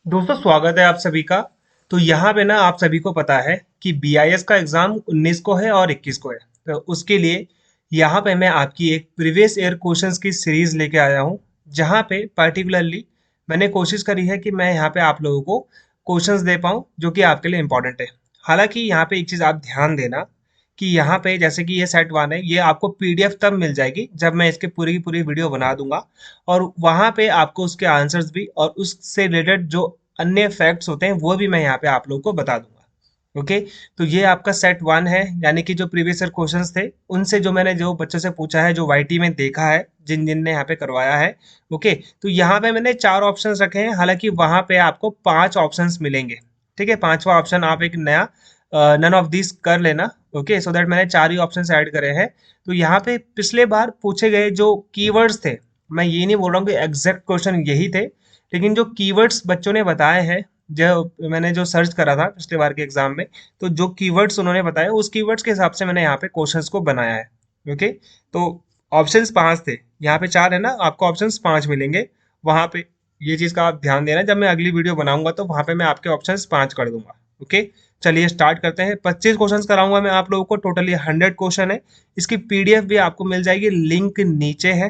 दोस्तों स्वागत है आप सभी का। तो यहाँ पे ना आप सभी को पता है कि बीआईएस का एग्जाम 19 को है और 21 को है। तो उसके लिए यहाँ पे मैं आपकी एक प्रीवियस ईयर क्वेश्चंस की सीरीज लेके आया हूँ, जहाँ पे पर्टिकुलरली मैंने कोशिश करी है कि मैं यहाँ पे आप लोगों को क्वेश्चंस दे पाऊँ जो कि आपके लिए इम्पोर्टेंट है। हालांकि यहाँ पे एक चीज़ आप ध्यान देना कि यहाँ पे जैसे कि ये सेट वन है, ये आपको पीडीएफ तब मिल जाएगी जब मैं इसके पूरी की पूरी वीडियो बना दूंगा, और वहां पे आपको उसके आंसर्स भी और उससे रिलेटेड जो अन्य फैक्ट्स होते हैं वो भी मैं यहाँ पे आप लोगों को बता दूंगा। ओके। तो ये आपका सेट वन है, यानी कि जो प्रीवियस ईयर क्वेश्चंस थे उनसे जो मैंने जो बच्चों से पूछा है, जो वाईटी में देखा है, जिन जिन ने यहाँ पे करवाया है। ओके। तो यहाँ पे मैंने चार ऑप्शंस रखे हैं, हालांकि वहां पे आपको पांच ऑप्शंस मिलेंगे। ठीक है, पांचवा ऑप्शन आप एक नया नन ऑफ दिस कर लेना। ओके, सो दैट मैंने चार ही ऑप्शंस ऐड करे हैं। तो यहाँ पे पिछले बार पूछे गए जो कीवर्ड्स थे, मैं ये नहीं बोल रहा हूँ कि एग्जैक्ट क्वेश्चन यही थे, लेकिन जो कीवर्ड्स बच्चों ने बताए हैं, जो मैंने जो सर्च करा था पिछले बार के एग्जाम में, तो जो कीवर्ड्स उन्होंने बताए उस कीवर्ड्स के हिसाब से मैंने यहाँ पे क्वेश्चंस को बनाया है। ओके। तो ऑप्शंस पांच थे, यहाँ पे चार है ना, आपको ऑप्शंस पांच मिलेंगे वहां पे। ये चीज का आप ध्यान देना, जब मैं अगली वीडियो बनाऊंगा तो वहां पे मैं आपके ऑप्शंस पांच कर दूंगा। ओके। चलिए स्टार्ट करते हैं। 25 क्वेश्चंस कराऊंगा मैं आप लोगों को, टोटली 100 क्वेश्चन है। इसकी पीडीएफ भी आपको मिल जाएगी, लिंक नीचे है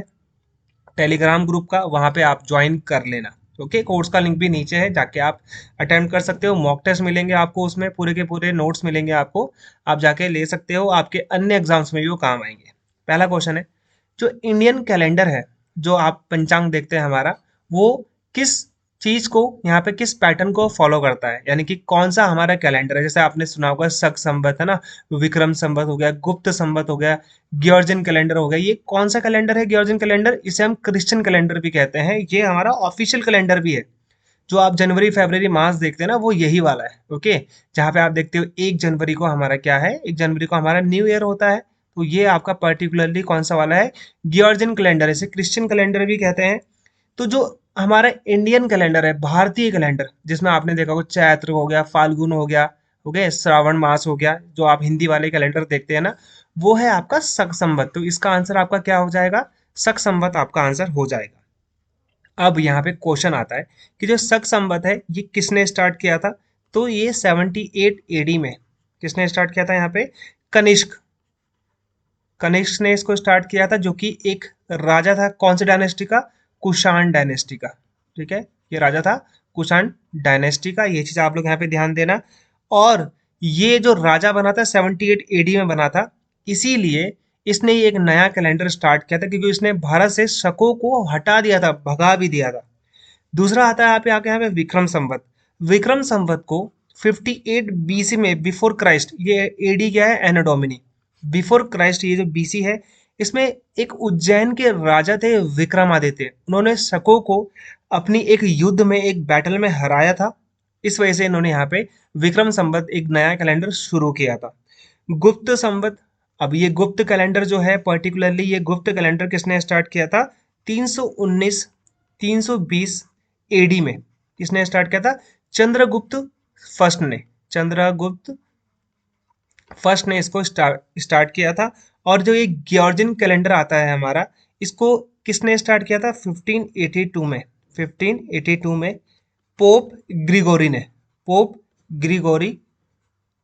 टेलीग्राम ग्रुप का, वहां पे आप ज्वाइन कर लेना। ओके, कोर्स का लिंक भी नीचे है, जाके आप अटेम्प्ट कर सकते हो। मॉक टेस्ट मिलेंगे आपको, उसमें पूरे के पूरे नोट्स मिलेंगे आपको, आप जाके ले सकते हो, आपके अन्य एग्जाम्स में भी वो काम आएंगे। पहला क्वेश्चन है, जो इंडियन कैलेंडर है, जो आप पंचांग देखते हैं हमारा, वो किस चीज को यहाँ पे किस पैटर्न को फॉलो करता है, यानी कि कौन सा हमारा कैलेंडर है। जैसे आपने सुना होगा शक संवत है ना, विक्रम संवत हो गया, गुप्त संवत हो गया, ग्योर्जियन कैलेंडर हो गया। ये कौन सा कैलेंडर है ग्योर्जियन कैलेंडर? इसे हम क्रिश्चियन कैलेंडर भी कहते हैं, ये हमारा ऑफिशियल कैलेंडर भी है। जो आप जनवरी फरवरी मास देखते हैं ना, वो यही वाला है। ओके। जहाँ पे आप देखते हो 1 जनवरी को हमारा क्या है, 1 जनवरी को हमारा न्यू ईयर होता है। तो ये आपका पर्टिकुलरली कौन सा वाला है? ग्योर्जियन कैलेंडर, इसे क्रिश्चियन कैलेंडर भी कहते हैं। तो जो हमारा इंडियन कैलेंडर है, भारतीय कैलेंडर, जिसमें आपने देखा होगा चैत्र हो गया, फाल्गुन हो गया, हो गया श्रावण मास हो गया, जो आप हिंदी वाले कैलेंडर देखते हैं ना, वो है आपका शक संवत। तो इसका आंसर आपका क्या हो जाएगा? शक संवत आपका आंसर हो जाएगा। अब यहाँ पे क्वेश्चन आता है कि जो शक संवत है ये किसने स्टार्ट किया था? तो ये 78 एडी में किसने स्टार्ट किया था? यहाँ पे कनिष्क। कनिष्क ने इसको स्टार्ट किया था, जो कि एक राजा था, कौन सी डायनेस्टी का? कुषाण डायनेस्टी का। ठीक है, ये राजा था कुषाण डायनेस्टी का, ये चीज आप लोग यहाँ पे ध्यान देना। और ये जो राजा बना था 78 एडी में बना था, इसीलिए इसने ये एक नया कैलेंडर स्टार्ट किया था, क्योंकि इसने भारत से शकों को हटा दिया था, भगा भी दिया था। दूसरा आता है यहाँ पे विक्रम संवत। विक्रम संवत को 58 बीसी में, बिफोर क्राइस्ट, ये एडी क्या है? एनो डोमिनी। बिफोर क्राइस्ट ये जो बीसी है, इसमें एक उज्जैन के राजा थे विक्रमादित्य, उन्होंने शकों को अपनी एक युद्ध में, एक बैटल में हराया था। इस वजह से इन्होंने यहाँ पे विक्रम संवत एक नया कैलेंडर शुरू किया था। गुप्त संवत। अब ये गुप्त कैलेंडर जो है, पर्टिकुलरली ये गुप्त कैलेंडर किसने स्टार्ट किया था? 319 320 एडी में किसने स्टार्ट किया था? चंद्रगुप्त फर्स्ट ने। चंद्रगुप्त फर्स्ट ने इसको स्टार्ट किया था। और जो ये ग्योर्जियन कैलेंडर आता है हमारा, इसको किसने स्टार्ट किया था? 1582 में। 1582 में पोप ग्रिगोरी ने, पोप ग्रिगोरी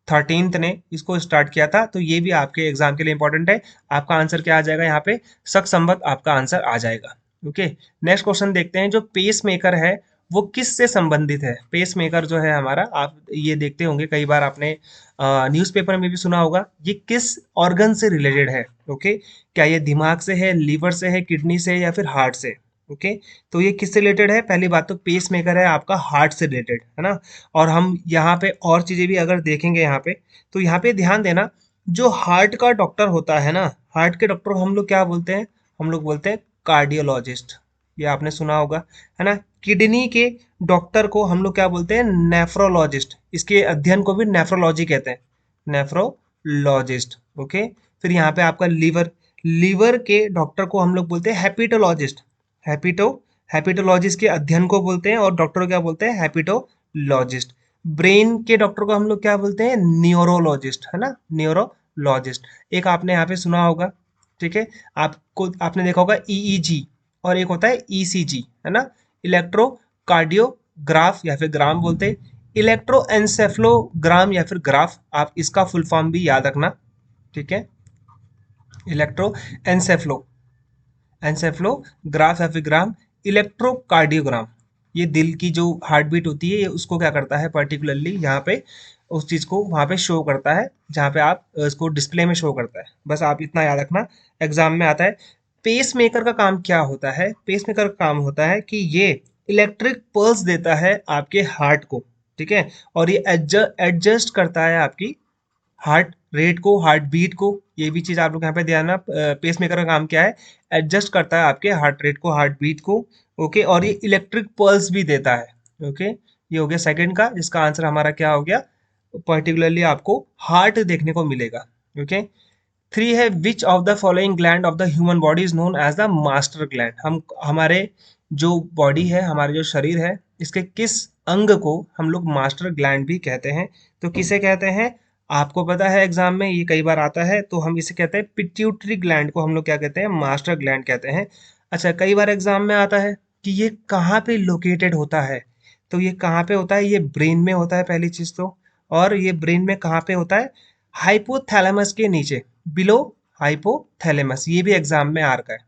13th ने इसको स्टार्ट किया था। तो ये भी आपके एग्जाम के लिए इंपॉर्टेंट है। आपका आंसर क्या आ जाएगा यहाँ पे? शक संवत आपका आंसर आ जाएगा। ओके। नेक्स्ट क्वेश्चन देखते हैं, जो पेस मेकर है वो किस से संबंधित है? पेस मेकर जो है हमारा, आप ये देखते होंगे कई बार, आपने न्यूज़पेपर में भी सुना होगा, ये किस ऑर्गन से रिलेटेड है? ओके। क्या ये दिमाग से है, लीवर से है, किडनी से, या फिर हार्ट से? ओके। तो ये किससे रिलेटेड है? पहली बात तो पेस मेकर है आपका हार्ट से रिलेटेड, है ना। और हम यहाँ पे और चीजें भी अगर देखेंगे यहाँ पे, तो यहाँ पे ध्यान देना, जो हार्ट का डॉक्टर होता है ना, हार्ट के डॉक्टर को हम लोग क्या बोलते हैं? हम लोग बोलते हैं कार्डियोलॉजिस्ट। ये आपने सुना होगा, है ना। किडनी के डॉक्टर को हम लोग क्या बोलते हैं? नेफ्रोलॉजिस्ट। इसके अध्ययन को भी नेफ्रोलॉजी कहते हैं, नेफ्रोलॉजिस्ट। ओके। फिर यहाँ पे आपका लीवर, लीवर के डॉक्टर को हम लोग बोलते हैं हेपिटोलॉजिस्ट। हेपिटो हेपिटोलॉजिस्ट के अध्ययन को बोलते हैं, और डॉक्टर को क्या बोलते हैं? हेपिटोलॉजिस्ट। ब्रेन के डॉक्टर को हम लोग क्या बोलते हैं? न्यूरोलॉजिस्ट, है ना, न्यूरोलॉजिस्ट। एक आपने यहाँ पे सुना होगा, ठीक है, आपको आपने देखा होगा ईईजी, और एक होता है ईसीजी, है ना, ग्राफ या फिर ग्राम बोलते हैं, इलेक्ट्रोएन्सेफलोग्राम या फिर ग्राफ, आप इसका फुल फॉर्म भी याद रखना, ठीक है। इलेक्ट्रोएन्सेफलो एन्सेफलोग्राफ या फिर ग्राम, इलेक्ट्रोकार्डियोग्राम, ये दिल की जो हार्ट बीट होती है ये उसको क्या करता है पर्टिकुलरली यहाँ पे उस चीज को वहां पे शो करता है, जहाँ पे आप इसको डिस्प्ले में शो करता है। बस आप इतना याद रखना, एग्जाम में आता है। पेस मेकर का काम क्या होता है? पेस मेकर का काम होता है कि ये इलेक्ट्रिक पल्स देता है आपके हार्ट को, ठीक है, और ये एडजस्ट करता है आपकी हार्ट रेट को, हार्ट बीट को। ये भी चीज आप लोग यहाँ पे ध्यान रखना, पेस मेकर का काम क्या है? एडजस्ट करता है आपके हार्ट रेट को, हार्ट बीट को, ओके, और ये इलेक्ट्रिक पल्स भी देता है, ओके। ये हो गया सेकंड का, इसका आंसर हमारा क्या हो गया? पर्टिकुलरली आपको हार्ट देखने को मिलेगा, ओके। थ्री है, which of the following gland of the human body is known as the master gland. हम हमारे जो बॉडी है, हमारे जो शरीर है, इसके किस अंग को हम लोग मास्टर ग्लैंड भी कहते हैं? तो किसे कहते हैं? आपको पता है एग्जाम में ये कई बार आता है, तो हम इसे कहते हैं पिट्यूटरी ग्लैंड को हम लोग क्या कहते हैं? मास्टर ग्लैंड कहते हैं। अच्छा, कई बार एग्जाम में आता है कि ये कहाँ पे लोकेटेड होता है? तो ये कहाँ पे होता है? ये ब्रेन में होता है पहली चीज तो। और ये ब्रेन में कहाँ पे होता है? हाइपोथैलेमस के नीचे, बिलो हाइपोथैलेमस। ये भी एग्जाम में आ रखा है,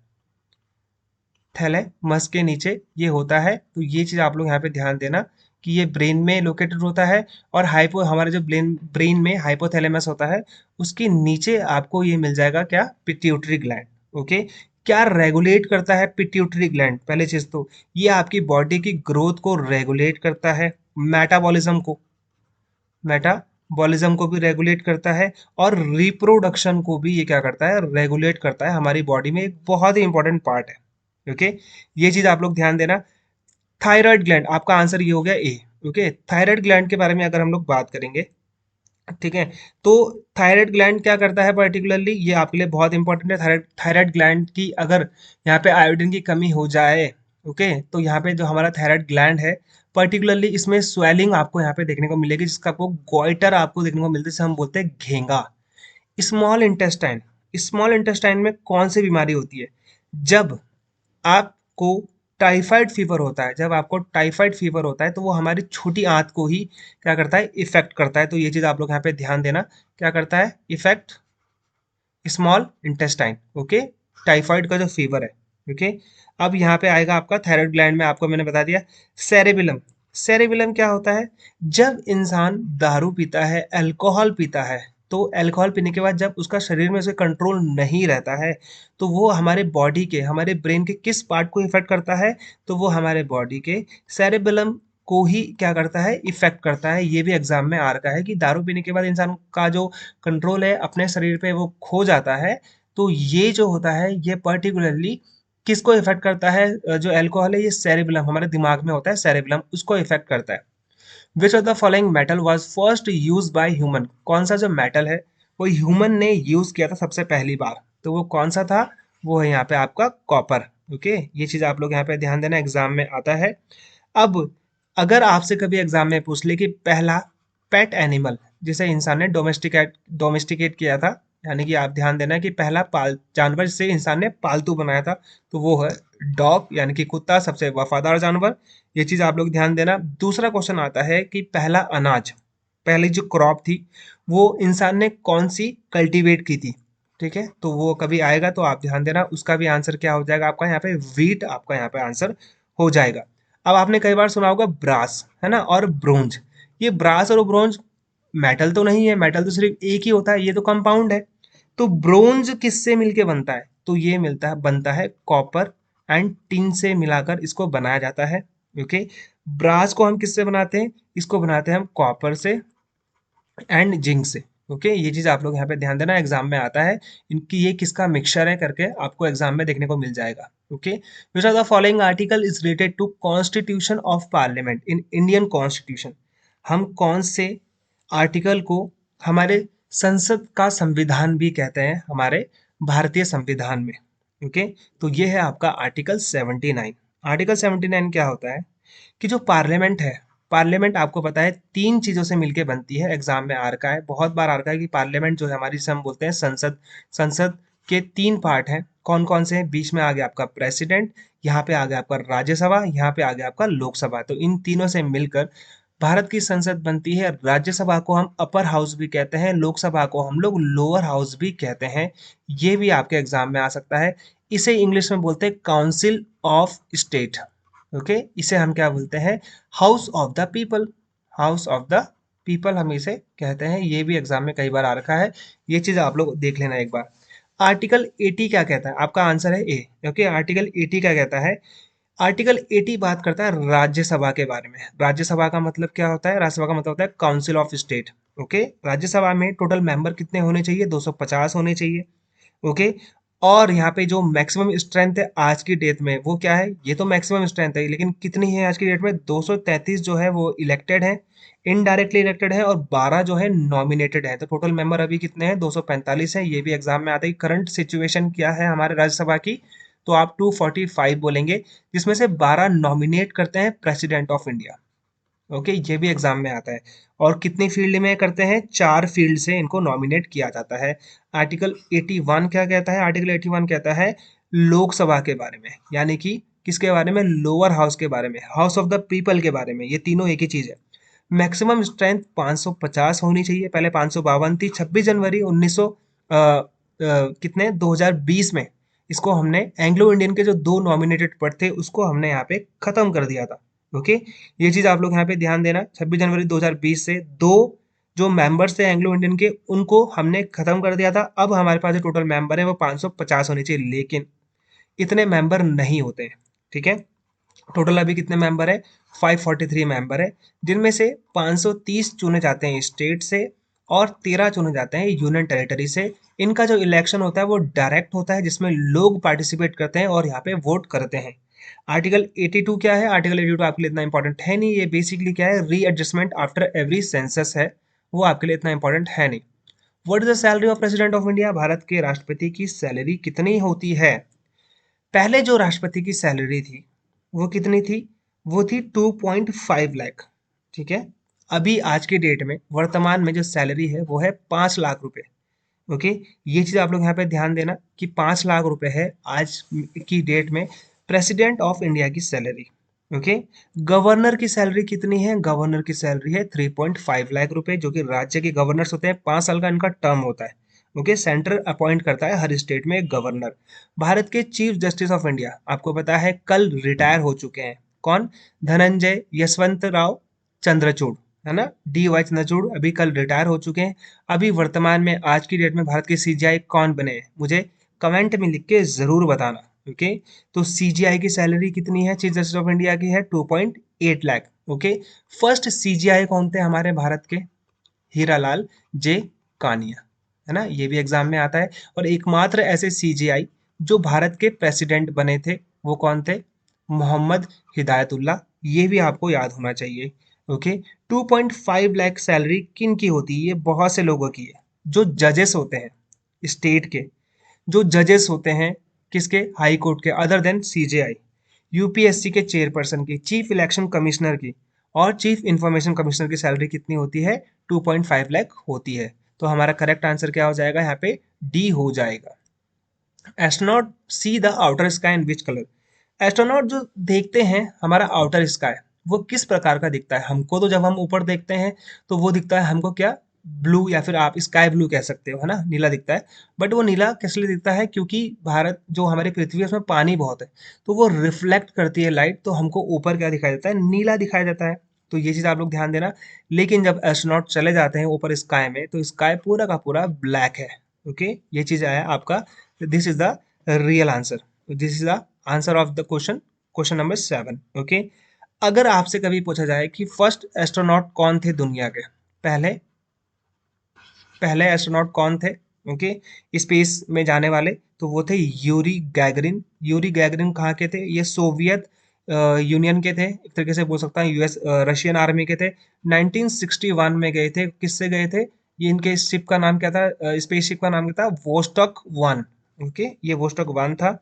थैलेमस के नीचे ये होता है। तो ये चीज आप लोग यहाँ पे ध्यान देना कि ये ब्रेन में लोकेटेड होता है, और हाइपो हमारे जो ब्रेन में हाइपोथैलेमस होता है उसके नीचे आपको ये मिल जाएगा क्या? Pituitary gland, okay. क्या रेगुलेट करता है पिट्यूटरी ग्लैंड? पहले चीज तो ये आपकी बॉडी की ग्रोथ को रेगुलेट करता है, मेटाबॉलिज्म को भी रेगुलेट करता है, और रिप्रोडक्शन को भी ये क्या करता है? रेगुलेट करता है। हमारी बॉडी में एक बहुत ही इंपॉर्टेंट पार्ट है, ओके। ये चीज आप लोग ध्यान देना। थायराइड ग्लैंड, आपका आंसर ये हो गया ए, ओके। थायराइड ग्लैंड के बारे में अगर हम लोग बात करेंगे, ठीक है, तो थायराइड ग्लैंड क्या करता है पर्टिकुलरली, ये आपके लिए बहुत इंपॉर्टेंट है। थायराइड ग्लैंड की अगर यहाँ पे आयोडीन की कमी हो जाए, ओके, तो यहाँ पे जो हमारा थायराइड ग्लैंड है पर्टिकुलरली इसमें स्वेलिंग आपको यहाँ पे देखने को मिलेगी, जिसका आपको गोइटर आपको देखने को मिलता है, जिसे हम बोलते हैं घेंगा। स्मॉल इंटेस्टाइन, स्मॉल इंटेस्टाइन में कौन सी बीमारी होती है? जब आपको टाइफाइड फीवर होता है, जब आपको टाइफाइड फीवर होता है तो वो हमारी छोटी आंत को ही क्या करता है? इफेक्ट करता है। तो ये चीज आप लोग यहाँ पे ध्यान देना, क्या करता है? Effect small intestine, okay, typhoid का जो फीवर है, ओके। अब यहाँ पे आएगा आपका थायराइड ग्लैंड में, आपको मैंने बता दिया। सेरेबिलम, सेरेबिलम क्या होता है? जब इंसान दारू पीता है, अल्कोहल पीता है, तो अल्कोहल पीने के बाद जब उसका शरीर में उसे कंट्रोल नहीं रहता है, तो वो हमारे बॉडी के, हमारे ब्रेन के किस पार्ट को इफेक्ट करता है? तो वो हमारे बॉडी के सेरेबेलम को ही क्या करता है? इफेक्ट करता है। ये भी एग्जाम में आ रखा है कि दारू पीने के बाद इंसान का जो कंट्रोल है अपने शरीर पे वो खो जाता है। तो ये जो होता है ये पर्टिकुलरली किसको इफेक्ट करता है? जो अल्कोहल है ये सेरेबेलम, हमारे दिमाग में होता है सेरेबेलम, उसको इफेक्ट करता है। Which of the following metal was first use by human? कौन सा जो मेटल है वो ह्यूमन ने यूज किया था सबसे पहली बार? तो वो कौन सा था? वो है यहाँ पे आपका कॉपर, ओके। ये चीज आप लोग यहाँ पे ध्यान देना, एग्जाम में आता है। अब अगर आपसे कभी एग्जाम में पूछ ले कि पहला पेट एनिमल जिसे इंसान ने डोमेस्टिकेट किया था, यानी कि आप ध्यान देना कि पहला पाल जानवर जिसे इंसान ने पालतू बनाया था, तो वो है डॉग, यानी कि कुत्ता, सबसे वफादार जानवर। ये चीज आप लोग ध्यान देना। दूसरा क्वेश्चन आता है कि पहला अनाज, पहली जो क्रॉप थी वो इंसान ने कौन सी कल्टीवेट की थी? ठीक है, तो वो कभी आएगा तो आप ध्यान देना, उसका भी आंसर क्या हो जाएगा आपका? यहाँ पे वीट आपका यहाँ पे आंसर हो जाएगा। अब आपने कई बार सुना होगा ब्रास, है ना, और ब्रोंज। ये ब्रास और ब्रोंज मेटल तो नहीं है, मेटल तो सिर्फ एक ही होता है, ये तो कंपाउंड है। तो ब्रोंज किससे मिलके बनता है? तो ये बनता है कॉपर एंड टिन से मिलाकर इसको बनाया जाता है, ओके। ब्रास को हम किससे बनाते हैं? इसको बनाते हैं हम कॉपर से एंड जिंक से, ओके। ये चीज आप लोग यहाँ पे ध्यान देना, एग्जाम में आता है इनकी ये किसका मिक्सचर है करके आपको एग्जाम में देखने को मिल जाएगा, okay. Which are the following article is related to constitution of parliament in Indian constitution? हम कौन से आर्टिकल को हमारे संसद का संविधान भी कहते हैं, हमारे भारतीय संविधान में, ओके। तो ये है आपका आर्टिकल 79। आर्टिकल 79 क्या होता है कि जो पार्लियामेंट है, पार्लियामेंट आपको पता है तीन चीजों से मिलके बनती है, एग्जाम में आ रखा है, बहुत बार आ रखा है कि पार्लियामेंट जो है हमारी, जिसे हम बोलते हैं संसद, संसद के तीन पार्ट हैं। कौन कौन से हैं? बीच में आ गया आपका प्रेसिडेंट, यहाँ पे आ गया आपका राज्यसभा, यहाँ पे आ गया आपका लोकसभा। तो इन तीनों से मिलकर भारत की संसद बनती है। राज्यसभा को हम अपर हाउस भी कहते हैं, लोकसभा को हम लोग लोअर हाउस भी कहते हैं। ये भी आपके एग्जाम में आ सकता है। इसे इंग्लिश में बोलते हैं काउंसिल ऑफ स्टेट। ओके, इसे हम क्या बोलते हैं? House of the people. House of the people हम इसे कहते हैं। ये भी एग्जाम में कई बार आ रखा है, ये चीज आप लोग देख लेना एक बार। आर्टिकल 80 क्या कहता है? आपका आंसर है ए। ओके, आर्टिकल 80 क्या कहता है? आर्टिकल 80 बात करता है राज्यसभा के बारे में। राज्यसभा का मतलब क्या होता है? राज्यसभा का मतलब होता है council of state. Okay, Rajya Sabha में टोटल मेंबर कितने होने चाहिए? 250 होने चाहिए। ओके, और यहाँ पे जो मैक्सिमम स्ट्रेंथ है आज की डेट में वो क्या है? ये तो मैक्सिमम स्ट्रेंथ है, लेकिन कितनी है आज की डेट में? 233 जो है वो इलेक्टेड है, इनडायरेक्टली इलेक्टेड है, और 12 जो है नॉमिनेटेड है। तो टोटल मेंबर अभी कितने हैं? 245 है। ये भी एग्जाम में आता है। करंट सिचुएशन क्या है हमारे राज्यसभा की? तो आप 245 बोलेंगे, जिसमें से 12 नॉमिनेट करते हैं प्रेसिडेंट ऑफ इंडिया। ओके, ये भी एग्जाम में आता है। और कितनी फील्ड में करते हैं? 4 फील्ड से इनको नॉमिनेट किया जाता है। आर्टिकल 81 क्या कहता है? आर्टिकल 81 कहता है लोकसभा के बारे में, यानी कि किसके बारे में? लोअर हाउस के बारे में, हाउस ऑफ द पीपल के बारे में। ये तीनों एक ही चीज है। मैक्सिमम स्ट्रेंथ 550 होनी चाहिए, पहले 552 थी। 26 जनवरी 1900 कितने 2020 में इसको हमने एंग्लो इंडियन के जो 2 नॉमिनेटेड पद थे उसको हमने यहाँ पे खत्म कर दिया था। ओके, ये चीज आप लोग यहाँ पे ध्यान देना। 26 जनवरी 2020 से 2 जो मेंबर्स थे एंग्लो इंडियन के उनको हमने खत्म कर दिया था। अब हमारे पास जो टोटल मेंबर है वो 550 होने चाहिए, लेकिन इतने मेंबर नहीं होते हैं। ठीक है, टोटल अभी कितने मेंबर है? 543 मेंबर है, जिनमें से 530 चुने जाते हैं स्टेट से और 13 चुने जाते हैं यूनियन टेरिटरी से। इनका जो इलेक्शन होता है वो डायरेक्ट होता है, जिसमें लोग पार्टिसिपेट करते हैं और यहाँ पे वोट करते हैं। आर्टिकल 82 क्या है? आर्टिकल 82 आपके लिए इतना इंपॉर्टेंट है नहीं। ये बेसिकली क्या है? रीएडजस्टमेंट आफ्टर एवरी सेंसस है, वो आपके लिए इतना इंपॉर्टेंट है नहीं। What is the salary of president of India? Bharat के राष्ट्रपति की सैलरी कितनी होती है? पहले जो राष्ट्रपति की सैलरी थी वो कितनी थी? वो थी 2.5 लाख। ठीक है, अभी आज के डेट में वर्तमान में जो सैलरी है वो है 5 लाख रुपए। ओके, ये चीज आप लोग यहाँ पे ध्यान देना कि 5 लाख रुपए है आज की डेट में प्रेसिडेंट ऑफ इंडिया की सैलरी। ओके, गवर्नर की सैलरी कितनी है? गवर्नर की सैलरी है 3.5 लाख रुपए, जो कि राज्य के गवर्नर्स होते हैं। 5 साल का इनका टर्म होता है। ओके, सेंटर अपॉइंट करता है हर स्टेट में एक गवर्नर। भारत के चीफ जस्टिस ऑफ इंडिया आपको पता है कल रिटायर हो चुके हैं। कौन? धनंजय यशवंत राव चंद्रचूड़, है ना, DY चंद्रचूड़ अभी कल रिटायर हो चुके हैं। अभी वर्तमान में आज की डेट में भारत के CGI कौन बने हैं? मुझे कमेंट में लिख के जरूर बताना। ओके, तो CGI की सैलरी कितनी है? चीफ जस्टिस ऑफ इंडिया की है 2.8 लाख। ओके, फर्स्ट CGI कौन थे हमारे भारत के? हीरालाल जे कानिया, है ना, ये भी एग्जाम में आता है। और एकमात्र ऐसे CGI जो भारत के प्रेसिडेंट बने थे वो कौन थे? मोहम्मद हिदायतुल्लाह। ये भी आपको याद होना चाहिए। ओके, 2.5 लाख सैलरी किन की होती है? ये बहुत से लोगों की है। जो जजेस होते हैं स्टेट के, जो जजेस होते हैं किसके? हाई कोर्ट के, अदर देन CJI, UPSC के चेयरपर्सन की, चीफ इलेक्शन कमिश्नर की और चीफ इंफॉर्मेशन कमिश्नर की सैलरी कितनी होती है? 2.5 लाख होती है। तो हमारा करेक्ट आंसर क्या हो जाएगा? यहाँ पे डी हो जाएगा। Astronaut see the outer sky in which colour? Astronaut जो देखते हैं हमारा आउटर स्काई, वो किस प्रकार का दिखता है हमको? तो जब हम ऊपर देखते हैं तो वो दिखता है हमको क्या? ब्लू, या फिर आप स्काई ब्लू कह सकते हो, है ना, नीला दिखता है। बट वो नीला किस लिए दिखता है? क्योंकि भारत जो हमारी पृथ्वी है उसमें पानी बहुत है, तो वो रिफ्लेक्ट करती है लाइट, तो हमको ऊपर क्या दिखाई देता है? नीला दिखाई देता है। तो ये चीज आप लोग ध्यान देना। लेकिन जब एस्ट्रोनॉट चले जाते हैं ऊपर स्काई में तो स्काई पूरा का पूरा ब्लैक है। ओके, ये चीज आया आपका। This is the real answer. This is the answer of the question, question number 7। Okay, अगर आपसे कभी पूछा जाए कि फर्स्ट एस्ट्रोनॉट कौन थे दुनिया के, पहले पहले एस्ट्रोनॉट कौन थे? ओके, स्पेस में जाने वाले, तो वो थे यूरी गैगरिन। यूरी गैगरिन कहाँ के थे? ये सोवियत यूनियन के थे, एक तरीके से बोल सकता हूँ US रशियन आर्मी के थे। 1961 में गए थे। किससे गए थे? ये इनके शिप का नाम क्या था? स्पेसशिप का नाम क्या था? वोस्टॉक 1। ओके, ये वोस्टॉक 1 था।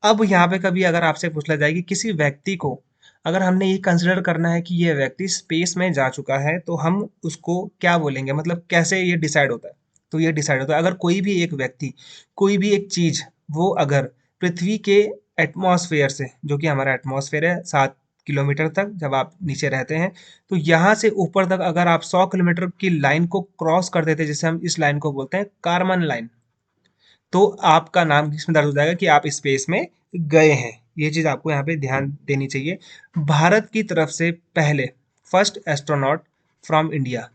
अब यहाँ पे कभी अगर आपसे पूछा जाए कि किसी व्यक्ति को अगर हमने ये कंसिडर करना है कि ये व्यक्ति स्पेस में जा चुका है तो हम उसको क्या बोलेंगे? मतलब कैसे ये डिसाइड होता है? तो ये डिसाइड होता है अगर कोई भी एक व्यक्ति, कोई भी एक चीज, वो अगर पृथ्वी के एटमॉस्फेयर से, जो कि हमारा एटमॉस्फेयर है 7 किलोमीटर तक जब आप नीचे रहते हैं, तो यहाँ से ऊपर तक अगर आप 100 किलोमीटर की लाइन को क्रॉस कर देते हैं, जैसे हम इस लाइन को बोलते हैं कारमन लाइन, तो आपका नाम इसमें दर्ज हो जाएगा कि आप स्पेस में गए हैं। ये चीज आपको यहाँ पे ध्यान देनी चाहिए। भारत की तरफ से पहले first astronaut from India,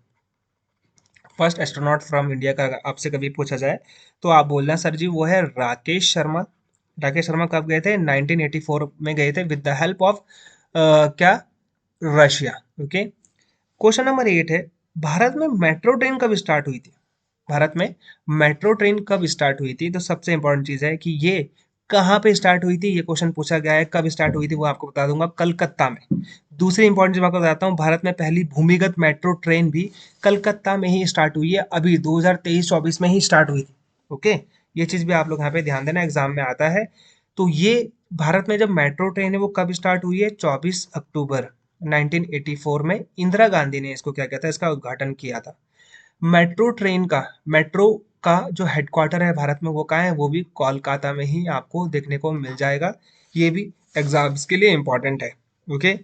first astronaut from India का अगर आपसे कभी पूछा जाए तो आप बोलना सर जी वो है राकेश शर्मा। राकेश शर्मा कब गए थे? 1984 में गए थे विद द हेल्प ऑफ क्या, रशिया। ओके। क्वेश्चन नंबर 8 है, भारत में मेट्रो ट्रेन कब स्टार्ट हुई थी? भारत में मेट्रो ट्रेन कब स्टार्ट हुई थी? तो सबसे इंपॉर्टेंट चीज है कि ये कहाँ पे स्टार्ट हुई थी, ये क्वेश्चन पूछा गया है। कब स्टार्ट हुई थी वो आपको बता दूंगा, कलकत्ता में। दूसरी इंपॉर्टेंट चीज आपको बताता हूँ, भारत में पहली भूमिगत मेट्रो ट्रेन भी कलकत्ता में ही स्टार्ट हुई है, अभी 2023-24 में ही स्टार्ट हुई थी। ओके, ये चीज भी आप लोग यहाँ पे ध्यान देना, एग्जाम में आता है। तो ये भारत में जब मेट्रो ट्रेन है वो कब स्टार्ट हुई है? 24 अक्टूबर 1984 में इंदिरा गांधी ने इसको क्या कहता है, इसका उद्घाटन किया था। मेट्रो का जो हेडक्वार्टर है भारत में वो कहाँ है? वो भी कोलकाता में ही आपको देखने को मिल जाएगा। ये भी एग्जाम्स के लिए इंपॉर्टेंट है। ओके।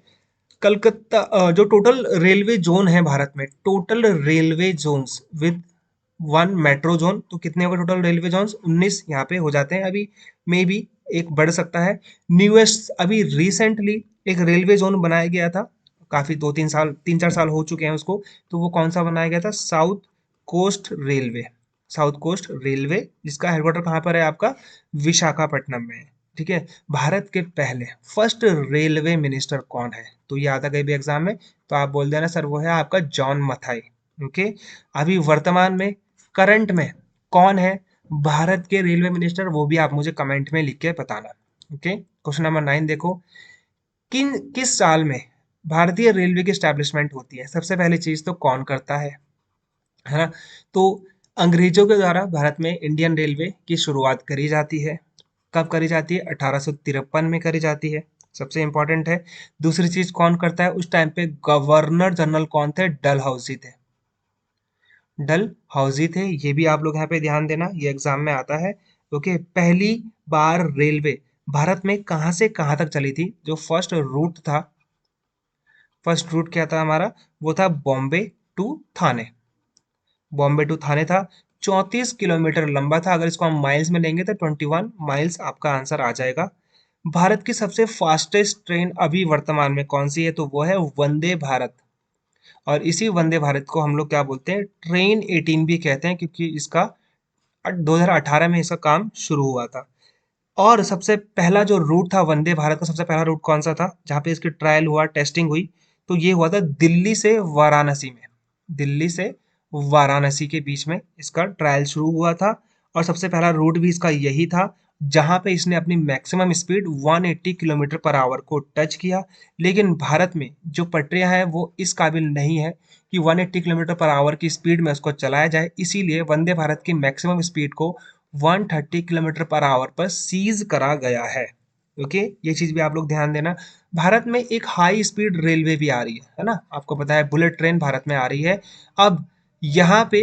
कलकत्ता जो टोटल रेलवे जोन है भारत में, total railway zones with one metro zone, तो कितने होगा टोटल रेलवे जोन्स? 19 यहाँ पे हो जाते हैं। अभी मे बी एक बढ़ सकता है। न्यूएस्ट अभी रिसेंटली एक रेलवे जोन बनाया गया था, काफी 2-3 साल 3-4 साल हो चुके हैं उसको। तो वो कौन सा बनाया गया था? South coast railway. South coast railway, जिसका हेडक्वार्टर कहाँ पर है आपका? विशाखापट्टनम में है। ठीक है। भारत के पहले फर्स्ट रेलवे मिनिस्टर कौन है? तो ये आता गई भी एग्जाम में, तो आप बोल देना सर वो है आपका जॉन मथाई। ओके। अभी वर्तमान में करंट में कौन है भारत के रेलवे मिनिस्टर, वो भी आप मुझे कमेंट में लिख के बताना। ओके। क्वेश्चन नंबर 9 देखो, किस साल में भारतीय रेलवे की स्टैब्लिशमेंट होती है? सबसे पहली चीज तो कौन करता है ना? तो अंग्रेजों के द्वारा भारत में इंडियन रेलवे की शुरुआत करी जाती है। कब करी जाती है? 1853 में करी जाती है। सबसे इंपॉर्टेंट है। दूसरी चीज कौन करता है? उस टाइम पे गवर्नर जनरल कौन थे? डलहौजी थे। डलहौजी थे, ये भी आप लोग यहाँ पे ध्यान देना, ये एग्जाम में आता है। ओके। पहली बार रेलवे भारत में कहाँ से कहाँ तक चली थी? जो फर्स्ट रूट था, फर्स्ट रूट क्या था हमारा? वो था बॉम्बे टू थाने। बॉम्बे टू थाने था। 34 किलोमीटर लंबा था। अगर इसको हम माइल्स में लेंगे तो 21 माइल्स आपका आंसर आ जाएगा। भारत की सबसे फास्टेस्ट ट्रेन अभी वर्तमान में कौन सी है? तो वो है वंदे भारत। और इसी वंदे भारत को हम लोग क्या बोलते हैं? ट्रेन 18 भी कहते हैं, क्योंकि इसका 2018 में इसका काम शुरू हुआ था। और सबसे पहला जो रूट था वंदे भारत का, सबसे पहला रूट कौन सा था जहाँ पे इसकी ट्रायल हुआ, टेस्टिंग हुई? तो ये हुआ था दिल्ली से वाराणसी में। दिल्ली से वाराणसी के बीच में इसका ट्रायल शुरू हुआ था। और सबसे पहला रूट भी इसका यही था, जहाँ पे इसने अपनी maximum speed 180 kilometre per hour को टच किया। लेकिन भारत में जो पटरियां हैं वो इस काबिल नहीं है कि 180 किलोमीटर पर आवर की स्पीड में उसको चलाया जाए, इसीलिए वंदे भारत की मैक्सिमम स्पीड को 130 किलोमीटर पर आवर पर सीज करा गया है। ओके। ये चीज भी आप लोग ध्यान देना। भारत में एक हाई स्पीड रेलवे भी आ रही है ना? आपको पता है बुलेट ट्रेन भारत में आ रही है। अब यहाँ पे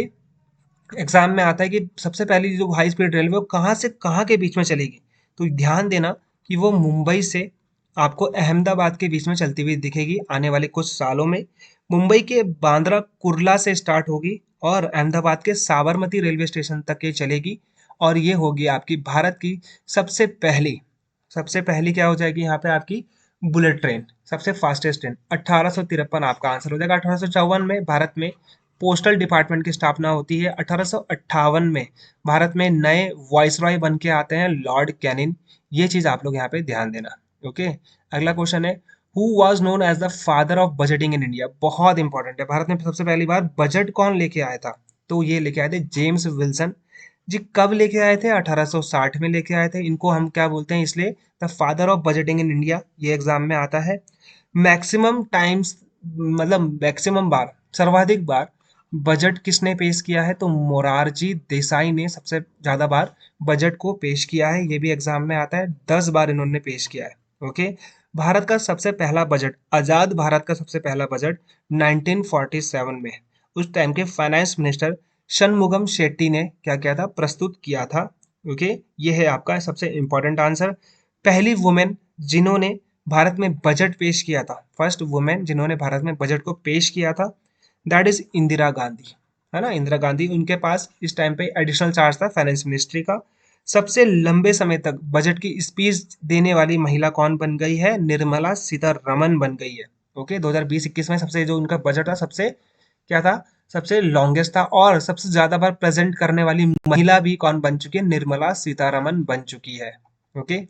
एग्जाम में आता है कि सबसे पहली जो हाई स्पीड रेलवे वो कहाँ से कहाँ के बीच में चलेगी? तो ध्यान देना कि वो मुंबई से आपको अहमदाबाद के बीच में चलती हुई दिखेगी आने वाले कुछ सालों में। मुंबई के बांद्रा कुर्ला से स्टार्ट होगी और अहमदाबाद के साबरमती रेलवे स्टेशन तक ये चलेगी। और ये होगी आपकी भारत की सबसे पहली क्या हो जाएगी यहाँ पे आपकी? बुलेट ट्रेन, सबसे फास्टेस्ट ट्रेन। 1853 आपका आंसर हो जाएगा। 1854 में भारत में पोस्टल डिपार्टमेंट की स्थापना होती है। 1858 में भारत में नए वाइसरॉय बन के आते हैं लॉर्ड कैनिन। ये चीज आप लोग यहाँ पे ध्यान देना। ओके। अगला क्वेश्चन है, who was known as the father of budgeting in India? बहुत इंपॉर्टेंट है। भारत में सबसे पहली बार बजट कौन लेके आया था? तो ये लेके आए थे जेम्स विल्सन जी। कब लेके आए थे? 1860 में लेके आए थे। इनको हम क्या बोलते हैं इसलिए? The father of budgeting in India. ये एग्जाम में आता है। मैक्सिमम टाइम्स, मतलब मैक्सिमम बार, सर्वाधिक बार बजट किसने पेश किया है? तो मोरारजी देसाई ने सबसे ज्यादा बार बजट को पेश किया है। ये भी एग्जाम में आता है, 10 बार इन्होंने पेश किया है। ओके। भारत का सबसे पहला बजट, आजाद भारत का सबसे पहला बजट 1947 में उस टाइम के फाइनेंस मिनिस्टर शनमुगम शेट्टी ने क्या किया था? प्रस्तुत किया था। ओके। ये है आपका सबसे इंपॉर्टेंट आंसर। पहली वुमेन जिन्होंने भारत में बजट पेश किया था, फर्स्ट वुमेन जिन्होंने भारत में बजट को पेश किया था, दैट इज इंदिरा गांधी, है ना। इंदिरा गांधी, उनके पास इस टाइम पे एडिशनल चार्ज था फाइनेंस मिनिस्ट्री का। सबसे लंबे समय तक बजट की स्पीच देने वाली महिला कौन बन गई है? निर्मला सीतारमन बन गई है। ओके, 2020-21 में सबसे जो उनका बजट था, सबसे क्या था, सबसे लॉन्गेस्ट था, और सबसे ज्यादा बार प्रेजेंट करने वाली महिला भी कौन बन चुकी है? निर्मला सीतारमन बन चुकी है। Okay,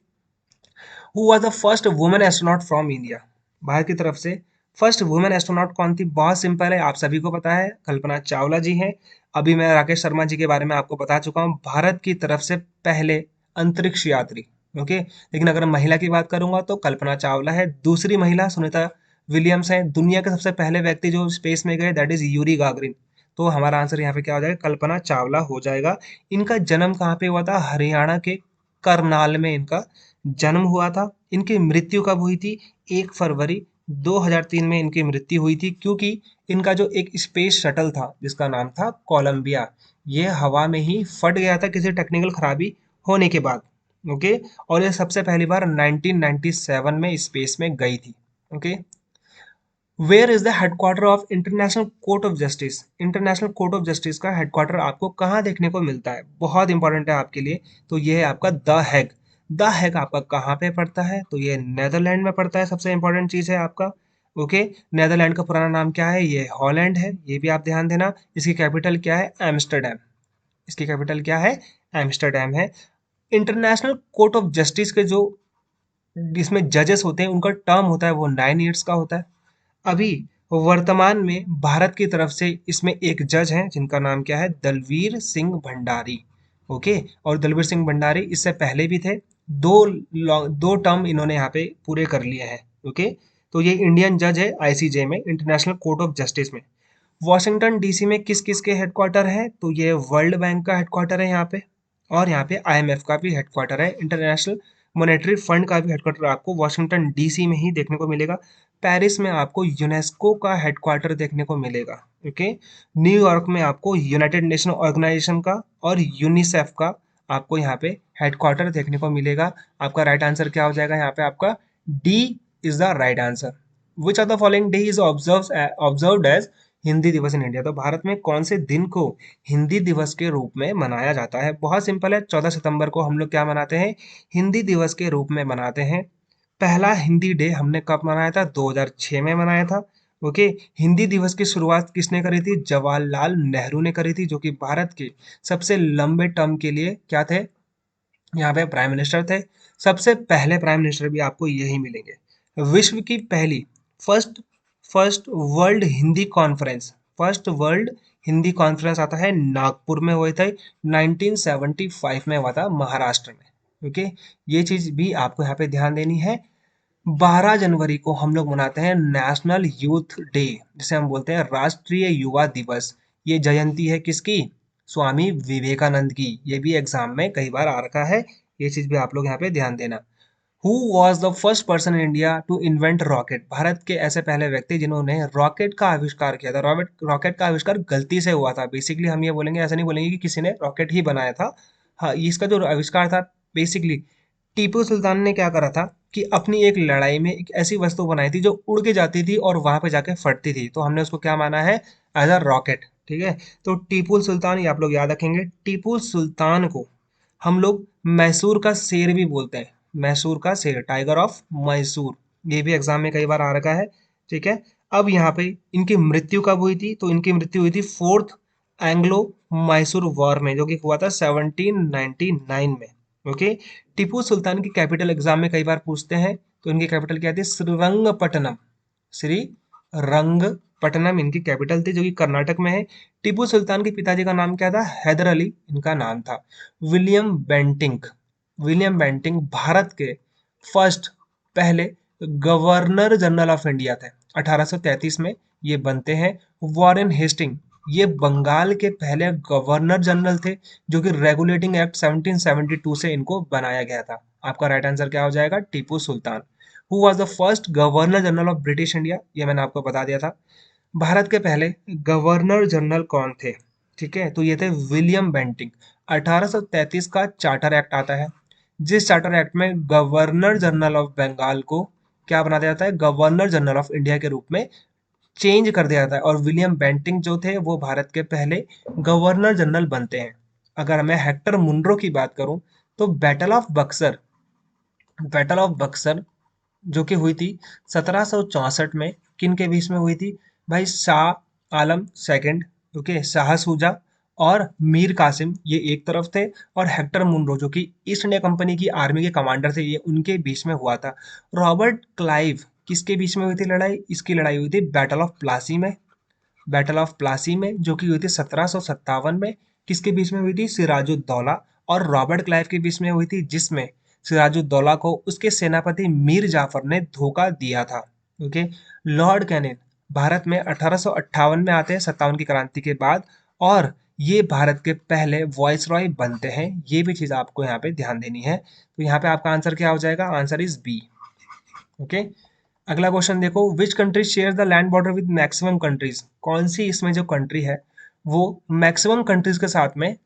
who was the first women astronaut from India? Bharat की तरफ से फर्स्ट वुमेन एस्ट्रोनॉट कौन थी? बहुत सिंपल है, आप सभी को पता है, कल्पना चावला जी हैं। अभी मैं राकेश शर्मा जी के बारे में आपको बता चुका हूँ, भारत की तरफ से पहले अंतरिक्ष यात्री। ओके, लेकिन अगर महिला की बात करूंगा तो कल्पना चावला है। दूसरी महिला सुनीता विलियम्स है। दुनिया के सबसे पहले व्यक्ति जो स्पेस में गए, दैट इज यूरी गागरिन। तो हमारा आंसर यहाँ पे क्या हो जाएगा? कल्पना चावला हो जाएगा। इनका जन्म कहाँ पे हुआ था? हरियाणा के करनाल में इनका जन्म हुआ था। इनकी मृत्यु कब हुई थी? 1 फरवरी 2003 में इनकी मृत्यु हुई थी, क्योंकि इनका जो एक स्पेस शटल था जिसका नाम था कोलंबिया, ये हवा में ही फट गया था किसी टेक्निकल खराबी होने के बाद। ओके, और ये सबसे पहली बार 1997 में स्पेस में गई थी। Okay, where is the headquarter of International Court of Justice? International Court of Justice का हेडक्वार्टर आपको कहाँ देखने को मिलता है? बहुत इंपॉर्टेंट है आपके लिए। तो ये है आपका द हैग। द हैग आपका कहाँ पे पड़ता है? तो ये नेदरलैंड में पड़ता है। सबसे इंपॉर्टेंट चीज है आपका। ओके, नेदरलैंड का पुराना नाम क्या है? ये हॉलैंड है, ये भी आप ध्यान देना। इसकी कैपिटल क्या है? एम्स्टरडैम। इसकी कैपिटल क्या है? एम्स्टरडैम है। इंटरनेशनल कोर्ट ऑफ जस्टिस के जो इसमें जजेस होते हैं, उनका टर्म होता है वो 9 ईयर्स का होता है। अभी वर्तमान में भारत की तरफ से इसमें एक जज हैं जिनका नाम क्या है? दलवीर सिंह भंडारी। ओके, और दलवीर सिंह भंडारी इससे पहले भी थे। दो टर्म इन्होंने यहाँ पे पूरे कर लिए हैं। ओके, तो ये इंडियन जज है आईसीजे में, इंटरनेशनल कोर्ट ऑफ जस्टिस में। वॉशिंगटन डीसी में किस किस के हेडक्वार्टर है? तो ये वर्ल्ड बैंक का हेडक्वार्टर है यहाँ पे, और यहाँ पे आईएमएफ का भी हेडक्वार्टर है। इंटरनेशनल मॉनेटरी फंड का भी हेडक्वार्टर आपको वॉशिंगटन डीसी में ही देखने को मिलेगा। पेरिस में आपको यूनेस्को का हेडक्वार्टर देखने को मिलेगा। ओके, न्यूयॉर्क में आपको यूनाइटेड नेशन ऑर्गेनाइजेशन का और यूनिसेफ का आपको यहाँ पे हेडक्वार्टर देखने को मिलेगा। आपका राइट आंसर क्या हो जाएगा यहाँ पे? आपका D is the right answer. Which of the following day is observed as Hindi Diwas in India? तो भारत में कौन से दिन को हिंदी दिवस के रूप में मनाया जाता है? बहुत सिंपल है, 14 सितंबर को हम लोग क्या मनाते हैं? हिंदी दिवस के रूप में मनाते हैं। पहला हिंदी डे हमने कब मनाया था? 2006 में मनाया था। ओके, हिंदी दिवस की शुरुआत किसने करी थी? जवाहरलाल नेहरू ने करी थी, जो कि भारत के सबसे लंबे टर्म के लिए क्या थे? यहाँ पे प्राइम मिनिस्टर थे। सबसे पहले प्राइम मिनिस्टर भी आपको यही मिलेंगे। विश्व की पहली first first world Hindi conference, first world Hindi conference आता है नागपुर में हुए थे, 1975 में हुआ था महाराष्ट्र में। ओके, ये चीज भी आपको यहाँ पे ध्यान देनी है। 12 जनवरी को हम लोग मनाते हैं नेशनल यूथ डे, जिसे हम बोलते हैं राष्ट्रीय युवा दिवस। ये जयंती है किसकी? स्वामी विवेकानंद की। ये भी एग्जाम में कई बार आ रखा है, ये चीज भी आप लोग यहाँ पे ध्यान देना। Who was the first person in India to invent rocket? Bharat के ऐसे पहले व्यक्ति जिन्होंने रॉकेट का आविष्कार किया था। रॉकेट का आविष्कार गलती से हुआ था, बेसिकली हम ये बोलेंगे, ऐसा नहीं बोलेंगे कि किसी ने रॉकेट ही बनाया था। हाँ, इसका जो आविष्कार था, बेसिकली टीपू सुल्तान ने क्या करा था कि अपनी एक लड़ाई में एक ऐसी वस्तु बनाई थी जो उड़ के जाती थी और वहां पे जाके फटती थी, तो हमने उसको क्या माना है? As a rocket. ठीक है, तो टीपू सुल्तान, ये आप लोग याद रखेंगे, टीपू सुल्तान को हम लोग मैसूर का शेर भी बोलते हैं। मैसूर का शेर, टाइगर ऑफ मैसूर, ये भी एग्जाम में कई बार आ रखा है। ठीक है, अब यहाँ पे इनकी मृत्यु कब हुई थी? तो इनकी मृत्यु हुई थी फोर्थ एंग्लो मैसूर वॉर में, जो कि हुआ था 1799 में। ओके, टीपू सुल्तान की कैपिटल एग्जाम में कई बार पूछते हैं, तो इनकी कैपिटल क्या थी? श्रीरंगपट्टनम। श्रीरंगपट्टनम इनकी कैपिटल थी, जो कि कर्नाटक में है। टीपू सुल्तान के पिताजी का नाम क्या था? हैदर अली इनका नाम था। William Bentinck, William Bentinck Bharat के फर्स्ट पहले गवर्नर जनरल ऑफ इंडिया थे। 1833 में ये बनते हैं। वॉरेन हेस्टिंग, ये बंगाल के पहले गवर्नर जनरल थे, जो कि रेगुलेटिंग एक्ट 1772 से इनको बनाया गया था। आपका राइट आंसर क्या हो जाएगा? Tipu Sultan. Who was the first governor general of British India? ये मैंने आपको बता दिया था। भारत के पहले गवर्नर जनरल कौन थे? ठीक है, तो ये थे विलियम बेंटिंक। 1833 का चार्टर एक्ट आता है, जिस चार्टर एक्ट में गवर्नर जनरल ऑफ बंगाल को क्या बना दिया जाता है, गवर्नर जनरल ऑफ इंडिया के रूप में चेंज कर दिया जाता है, और विलियम बेंटिंग जो थे वो भारत के पहले गवर्नर जनरल बनते हैं। अगर मैं हेक्टर मुनरो की बात करूं तो बैटल ऑफ बक्सर जो कि हुई थी 1764 में, किन के बीच में हुई थी भाई, शाह आलम सेकंड, ओके, शाह सूजा और मीर कासिम ये एक तरफ थे, और हेक्टर मुनरो जो कि ईस्ट इंडिया कंपनी की आर्मी के कमांडर थे, ये उनके बीच में हुआ था। रॉबर्ट क्लाइव किसके बीच में हुई थी लड़ाई, इसकी लड़ाई हुई थी बैटल ऑफ प्लासी में, जो कि हुई थी 1757 में। किसके बीच में हुई थी, सिराजुद्दौला और रॉबर्ट क्लाइव के बीच में हुई थी, जिसमें सिराजुद्दौला को उसके सेनापति मीर जाफर ने धोखा दिया था। ओके। लॉर्ड कैनिन भारत में 1858 में आते हैं, 57 की क्रांति के बाद, और ये भारत के पहले वॉइसरॉय बनते हैं। ये भी चीज आपको यहाँ पे ध्यान देनी है। तो यहाँ पे आपका आंसर क्या हो जाएगा, आंसर इज बी। ओके। अगला क्वेश्चन देखो, which country share the land border with maximum countries, कौन सी इसमें जो कंट्री है वो मैक्सिमम कंट्रीज के साथ में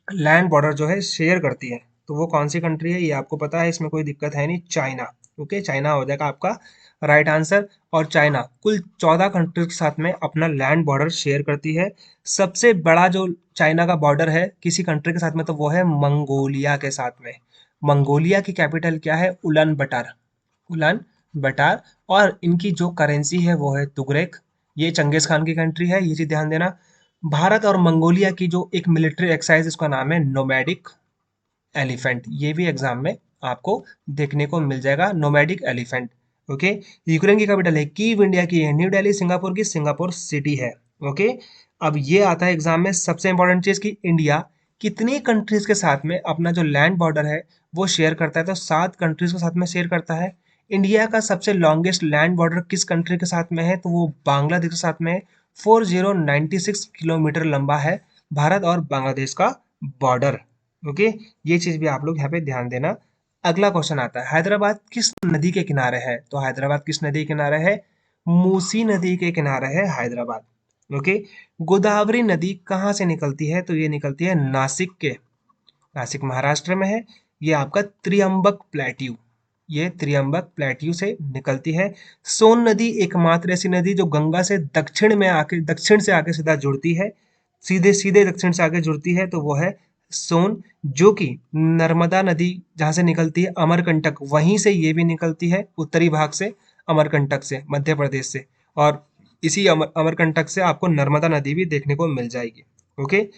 लैंड बॉर्डर जो है शेयर करती है, तो वो कौन सी कंट्री है ये आपको पता है, इसमें कोई दिक्कत है नहीं, चाइना। ओके, चाइना हो जाएगा आपका राइट आंसर। और चाइना कुल 14 कंट्रीज के साथ में अपना लैंड बॉर्डर शेयर करती है। सबसे बड़ा जो चाइना का बॉर्डर है किसी कंट्री के साथ में, तो वो है मंगोलिया के साथ में। मंगोलिया की कैपिटल क्या है, उलान बटार, उलान बटार। और इनकी जो करेंसी है वो है तुगरेक। ये चंगेज खान की कंट्री है, ये चीज ध्यान देना। भारत और मंगोलिया की जो एक मिलिट्री एक्सरसाइज, इसका नाम है नोमैडिक एलिफेंट। ये भी एग्जाम में आपको देखने को मिल जाएगा, नोमैडिक एलिफेंट। ओके। यूक्रेन की कैपिटल है कीव, इंडिया की है न्यू दिल्ली, सिंगापुर की सिंगापुर सिटी है। ओके। अब ये आता है एग्जाम में सबसे इंपॉर्टेंट चीज कि इंडिया कितनी कंट्रीज के साथ में अपना जो लैंड बॉर्डर है वो शेयर करता है, तो 7 कंट्रीज के साथ में शेयर करता है। इंडिया का सबसे लॉन्गेस्ट लैंड बॉर्डर किस कंट्री के साथ में है, तो वो बांग्लादेश के साथ में है। 4096 किलोमीटर लंबा है भारत और बांग्लादेश का बॉर्डर। ओके। ये चीज भी आप लोग यहाँ पे ध्यान देना। अगला क्वेश्चन आता है, हैदराबाद किस नदी के किनारे है, तो हैदराबाद किस नदी के किनारे है, मूसी नदी के किनारे है हैदराबाद। ओके। गोदावरी नदी कहाँ से निकलती है, तो ये निकलती है नासिक के, नासिक महाराष्ट्र में है। ये आपका त्रियंबक प्लेट्यू, ये त्रियंबक प्लेट्यू से निकलती है। सोन नदी एकमात्र ऐसी नदी जो गंगा से दक्षिण से आके सीधा जुड़ती है, सीधे सीधे दक्षिण से आगे जुड़ती है, तो वो है सोन। जो कि नर्मदा नदी जहाँ से निकलती है अमरकंटक, वहीं से ये भी निकलती है उत्तरी भाग से, अमरकंटक से, मध्य प्रदेश से। और इसी अमरकंटक से आपको नर्मदा नदी भी देखने को मिल जाएगी। ओके।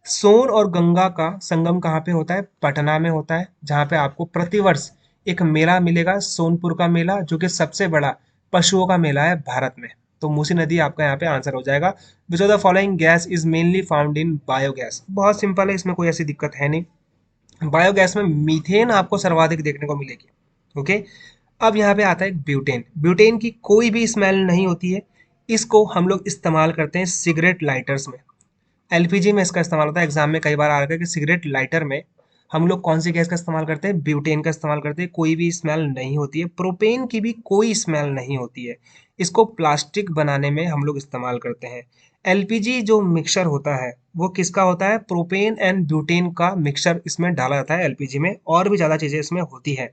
सोन और गंगा का संगम कहाँ पे होता है, पटना में होता है, जहाँ पे आपको प्रतिवर्ष एक मेला मिलेगा, सोनपुर का मेला, जो कि सबसे बड़ा पशुओं का मेला है भारत में। तो मूसी नदी आपका यहाँ पे आंसर हो जाएगा। विच of the following gas is mainly found in biogas, बहुत सिंपल है, इसमें कोई ऐसी दिक्कत है नहीं। बायोगैस में मीथेन आपको सर्वाधिक देखने को मिलेगी। ओके। अब यहाँ पे आता है ब्यूटेन। ब्यूटेन की कोई भी स्मेल नहीं होती है, इसको हम लोग इस्तेमाल करते हैं सिगरेट लाइटर्स में, एलपीजी में इसका इस्तेमाल होता है। एग्जाम में कई बार आ रहा है कि सिगरेट लाइटर में हम लोग कौन सी गैस का इस्तेमाल करते हैं, ब्यूटेन का इस्तेमाल करते हैं। कोई भी स्मेल नहीं होती है, प्रोपेन की भी कोई स्मेल नहीं होती है। इसको प्लास्टिक बनाने में हम लोग इस्तेमाल करते हैं। एलपीजी जो मिक्सचर होता है वो किसका होता है, प्रोपेन एंड ब्यूटेन का मिक्सचर इसमें डाला जाता है एलपीजी में, और भी ज़्यादा चीज़ें इसमें होती है।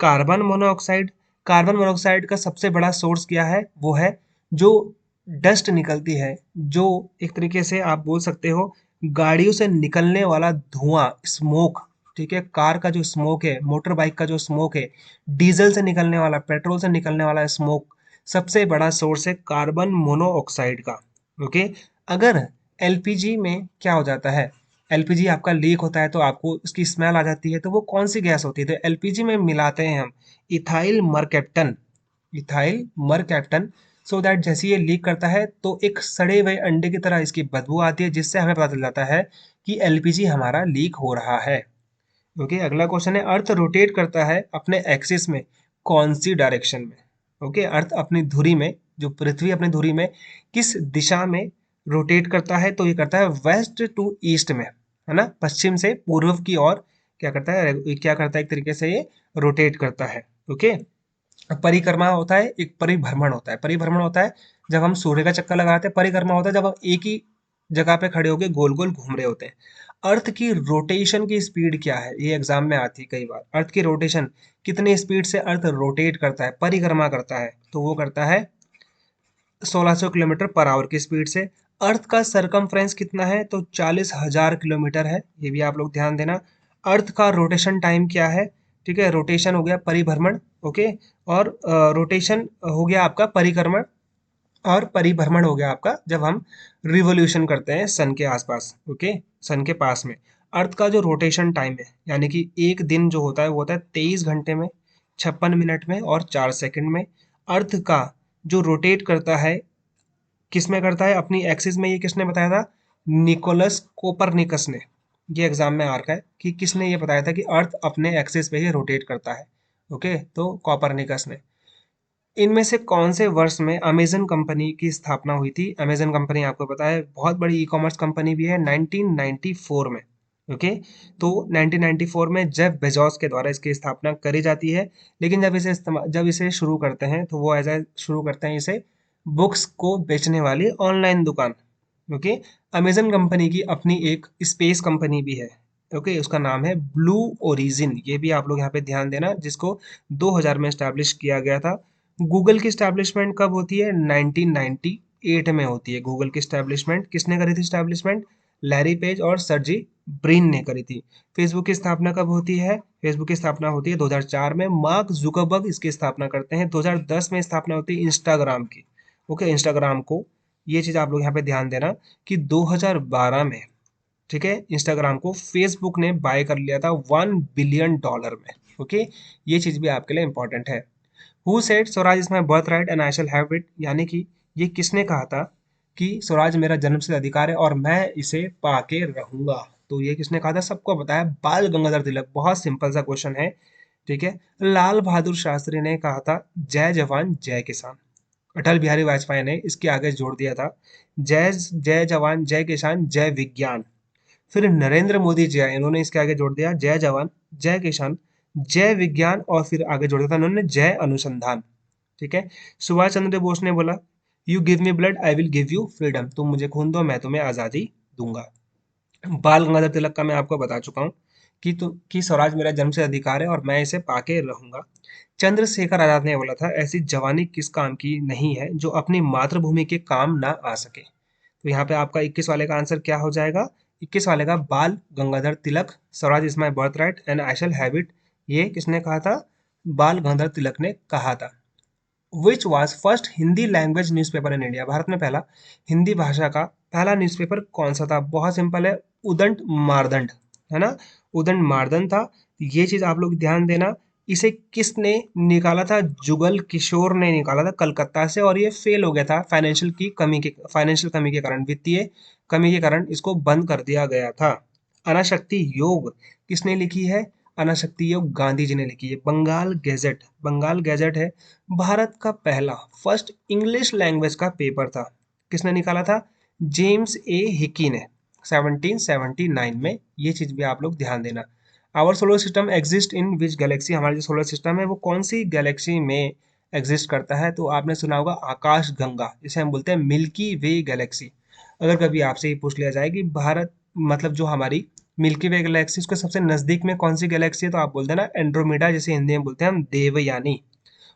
कार्बन मोनोऑक्साइड, कार्बन मोनोऑक्साइड का सबसे बड़ा सोर्स क्या है, वो है जो डस्ट निकलती है, जो एक तरीके से आप बोल सकते हो गाड़ियों से निकलने वाला धुआं, स्मोक। ठीक है, कार का जो स्मोक है, मोटर बाइक का जो स्मोक है, डीजल से निकलने वाला, पेट्रोल से निकलने वाला स्मोक, सबसे बड़ा सोर्स है कार्बन मोनोऑक्साइड का। ओके। अगर एलपीजी में क्या हो जाता है, एलपीजी आपका लीक होता है तो आपको उसकी स्मेल आ जाती है, तो वो कौन सी गैस होती है, तो एलपीजी में मिलाते हैं हम ethyl mercaptan, ethyl mercaptan. So that जैसे ये लीक करता है तो एक सड़े हुए अंडे की तरह इसकी बदबू आती है, जिससे हमें पता चल जाता है कि एलपीजी हमारा लीक हो रहा है। ओके। अगला क्वेश्चन है, अर्थ रोटेट करता है अपने एक्सिस में कौन सी डायरेक्शन में। ओके। अर्थ अपनी धुरी में, जो पृथ्वी अपनी धुरी में किस दिशा में रोटेट करता है, तो ये करता है वेस्ट टू ईस्ट में, है ना, पश्चिम से पूर्व की ओर क्या करता है, क्या करता है, एक तरीके से ये रोटेट करता है। ओके। परिक्रमा होता है, एक परिभ्रमण होता है, परिभ्रमण होता है जब हम सूर्य का चक्कर लगाते हैं, परिक्रमा होता है जब हम एक ही जगह पे खड़े होके गोल गोल घूम रहे होते हैं। अर्थ की रोटेशन की स्पीड क्या है, ये एग्जाम में आती है कई बार। अर्थ की रोटेशन, कितनी स्पीड से अर्थ रोटेट करता है, परिक्रमा करता है, तो वो करता है 1600 किलोमीटर पर आवर की स्पीड से। अर्थ का सरकमफ्रेंस कितना है, तो 40,000 किलोमीटर है, ये भी आप लोग ध्यान देना। अर्थ का रोटेशन टाइम क्या है, ठीक है, रोटेशन हो गया परिभ्रमण, ओके, और रोटेशन हो गया आपका परिक्रमण, और परिभ्रमण हो गया आपका जब हम रिवोल्यूशन करते हैं सन के आसपास, ओके, सन के पास में। अर्थ का जो रोटेशन टाइम है, यानी कि एक दिन जो होता है वो होता है 23 घंटे में, 56 मिनट में और 4 सेकंड में। अर्थ का जो रोटेट करता है, किस में करता है, अपनी एक्सिस में, ये किसने बताया था, निकोलस कोपरनिकस ने। ये एग्जाम में आ रखा है कि किसने ये बताया था कि अर्थ अपने एक्सिस पे ही रोटेट करता है, ओके, तो कोपरनिकस ने। इनमें से कौन से वर्ष में अमेजन कंपनी की स्थापना हुई थी। अमेजन कंपनी आपको पता है बहुत बड़ी ई कॉमर्स कंपनी भी है, 1994 में, ओके। तो 1994 में जेफ बेजोस के द्वारा इसकी स्थापना करी जाती है। लेकिन जब इसे शुरू करते हैं तो वो ऐसा शुरू करते हैं इसे बुक्स को बेचने वाली ऑनलाइन दुकान, ओके। अमेजन कंपनी की अपनी एक स्पेस कंपनी भी है, ओके, उसका नाम है ब्लू ओरिजिन, ये भी आप लोग यहाँ पे ध्यान देना, जिसको 2000 में स्टैब्लिश किया गया था। गूगल की स्टैब्लिशमेंट कब होती है, 1998 में होती है। गूगल की स्टैब्लिशमेंट किसने करी थी, स्टैब्लिशमेंट लैरी पेज और सर्जी ब्रिन ने करी थी। फेसबुक की स्थापना कब होती है, फेसबुक की स्थापना होती है 2004 में, मार्क जुकरबर्ग इसकी स्थापना करते हैं। 2010 में स्थापना होती है इंस्टाग्राम की, ओके, इंस्टाग्राम को। ये चीज आप लोग यहाँ पे ध्यान देना कि 2012 में, ठीक है, इंस्टाग्राम को फेसबुक ने बाय कर लिया था $1 बिलियन में, ओके। ये चीज भी आपके लिए इंपॉर्टेंट है। Who said Swaraj is my birthright and I shall have it, यानी कि ये किसने कहा था कि स्वराज मेरा जन्मसिद्ध अधिकार है और मैं इसे पाके रहूंगा। तो ये किसने कहा था, सबको बताया, बाल गंगाधर तिलक। बहुत सिंपल सा क्वेश्चन है, ठीक है। लाल बहादुर शास्त्री ने कहा था जय जवान जय किसान। अटल बिहारी वाजपेयी ने इसके आगे जोड़ दिया था जय जय जवान जय किसान जय विज्ञान। फिर नरेंद्र मोदी जी आए, इन्होंने इसके आगे जोड़ दिया जय जवान जय किसान जय विज्ञान, और फिर आगे जोड़ दिया था इन्होंने जय अनुसंधान, ठीक है। सुभाष चंद्र बोस ने बोला you give me blood I will give you freedom, तुम मुझे खून दो मैं तुम्हें आजादी दूंगा। बाल गंगाधर तिलक का मैं आपको बता चुका हूँ कि स्वराज मेरा जन्म से अधिकार है और मैं इसे पाके रहूंगा। चंद्रशेखर आजाद ने बोला था ऐसी जवानी किस काम की नहीं है जो अपनी मातृभूमि के काम ना आ सके। तो यहाँ पे आपका 21 वाले का आंसर क्या हो जाएगा, 21 वाले का Bal Gangadhar Tilak, swaraj is my birthright and I shall have it, ये किसने कहा था, बाल गंगाधर तिलक ने कहा था। Which was first Hindi language newspaper in India, Bharat में पहला हिंदी भाषा का पहला न्यूज़पेपर कौन सा था, बहुत सिंपल है, उदंड मार्दंड, है ना, उदंड मार्दंड था। ये चीज आप लोग ध्यान देना। इसे किसने निकाला था, जुगल किशोर ने निकाला था कलकत्ता से, और ये फेल हो गया था फाइनेंशियल कमी के कारण, वित्तीय कमी के कारण इसको बंद कर दिया गया था। अनाशक्ति योग किसने लिखी है, अनाशक्ति योग गांधी जी ने लिखी है। बंगाल गैजेट है भारत का पहला फर्स्ट इंग्लिश लैंग्वेज का पेपर था, किसने निकाला था, जेम्स ए हिकी ने 1779 में। ये चीज भी आप लोग ध्यान देना। Our solar system exist in which galaxy, हमारा जो सोलर सिस्टम है वो कौन सी गैलेक्सी में एग्जिस्ट करता है, तो आपने सुना होगा आकाश गंगा, इसे हम बोलते हैं मिल्की वे गैलेक्सी। अगर कभी आपसे ये पूछ लिया जाए कि भारत मतलब जो हमारी मिल्की वे गैलेक्सी उसके सबसे नजदीक में कौन सी गैलेक्सी है, तो आप बोलते हैं ना एंड्रोमेडा, जिसे हिंदी में बोलते हैं हम देवयानी,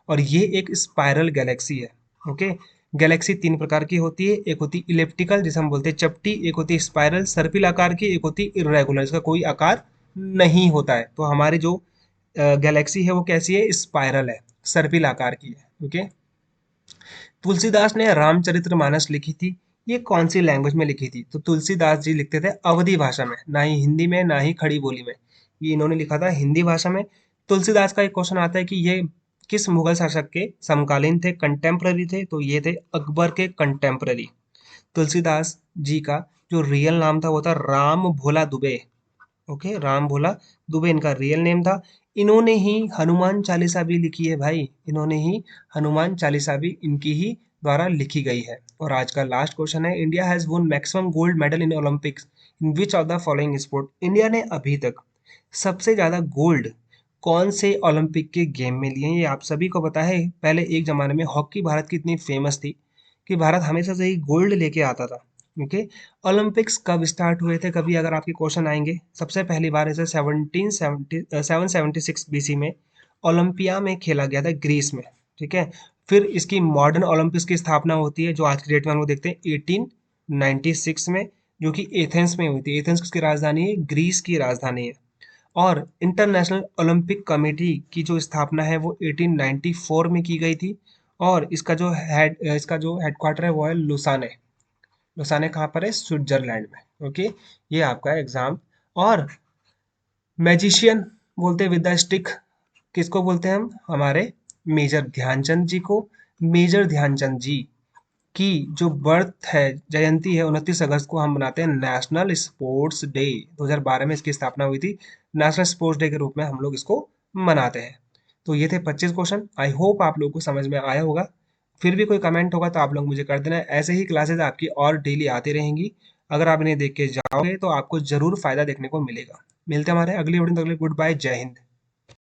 और ये एक स्पाइरल गैलेक्सी है, ओके। गैलेक्सी तीन प्रकार की होती है, एक होती इलिप्टिकल जिसे हम बोलते हैं चपटी, एक होती स्पाइरल सर्पिल आकार की, एक होती इरेगुलर जिसका कोई आकार नहीं होता है। तो हमारी जो गैलेक्सी है वो कैसी है, स्पाइरल है, सर्पिल आकार की है, ओके। तुलसीदास ने रामचरितमानस लिखी थी, ये कौन सी लैंग्वेज में लिखी थी, तो तुलसीदास जी लिखते थे अवधी भाषा में, ना ही हिंदी में ना ही खड़ी बोली में, ये इन्होंने लिखा था हिंदी भाषा में। तुलसीदास का एक क्वेश्चन आता है कि ये किस मुगल शासक के समकालीन थे, कंटेम्प्ररी थे, तो ये थे अकबर के कंटेम्प्ररी। तुलसीदास जी का जो रियल नाम था वो था राम भोला दुबे, ओके, राम भोला दुबे इनका रियल नेम था। इन्होंने ही हनुमान चालीसा भी लिखी है भाई, इन्होंने ही हनुमान चालीसा भी इनकी ही द्वारा लिखी गई है। और आज का लास्ट क्वेश्चन है, इंडिया हैज वोन maximum gold medal in Olympics in which of the following sport, India ने अभी तक सबसे ज्यादा गोल्ड कौन से ओलंपिक के गेम में लिए हैं, ये आप सभी को पता है। पहले एक जमाने में हॉकी भारत की इतनी फेमस थी कि भारत हमेशा से ही गोल्ड लेके आता था, ओके। ओलंपिक्स कब स्टार्ट हुए थे, कभी अगर आपके क्वेश्चन आएंगे, सबसे पहली बार इसे 776 बीसी में ओलंपिया में खेला गया था, ग्रीस में। ठीक है। फिर इसकी मॉडर्न ओलंपिक्स की स्थापना होती है जो आज की डेट में हम लोग देखते हैं 1896 में, जो कि एथेंस में हुई थी। एथेंस किसकी राजधानी है? ग्रीस की राजधानी है। और इंटरनेशनल ओलंपिक कमेटी की जो स्थापना है वो 1894 में की गई थी। और इसका जो हेडक्वार्टर है वो है लुसाने। लुसाने कहाँ पर है? स्विट्जरलैंड में। ओके। ये आपका एग्जाम। और मैजिशियन बोलते हैं विद द स्टिक, किसको बोलते हैं हम? हमारे मेजर ध्यानचंद जी को। मेजर ध्यानचंद जी की जो बर्थ है, जयंती है, 29 अगस्त को हम मनाते हैं नेशनल स्पोर्ट्स डे। 2012 में इसकी स्थापना हुई थी। नेशनल स्पोर्ट्स डे के रूप में हम लोग इसको मनाते हैं। तो ये थे 25 क्वेश्चन। आई होप आप लोगों को समझ में आया होगा। फिर भी कोई कमेंट होगा तो आप लोग मुझे कर देना। ऐसे ही क्लासेस आपकी और डेली आती रहेंगी। अगर आप इन्हें देख के जाओगे तो आपको जरूर फायदा देखने को मिलेगा। मिलते हैं हमारे अगली वीडियो में। गुड बाय, जय हिंद।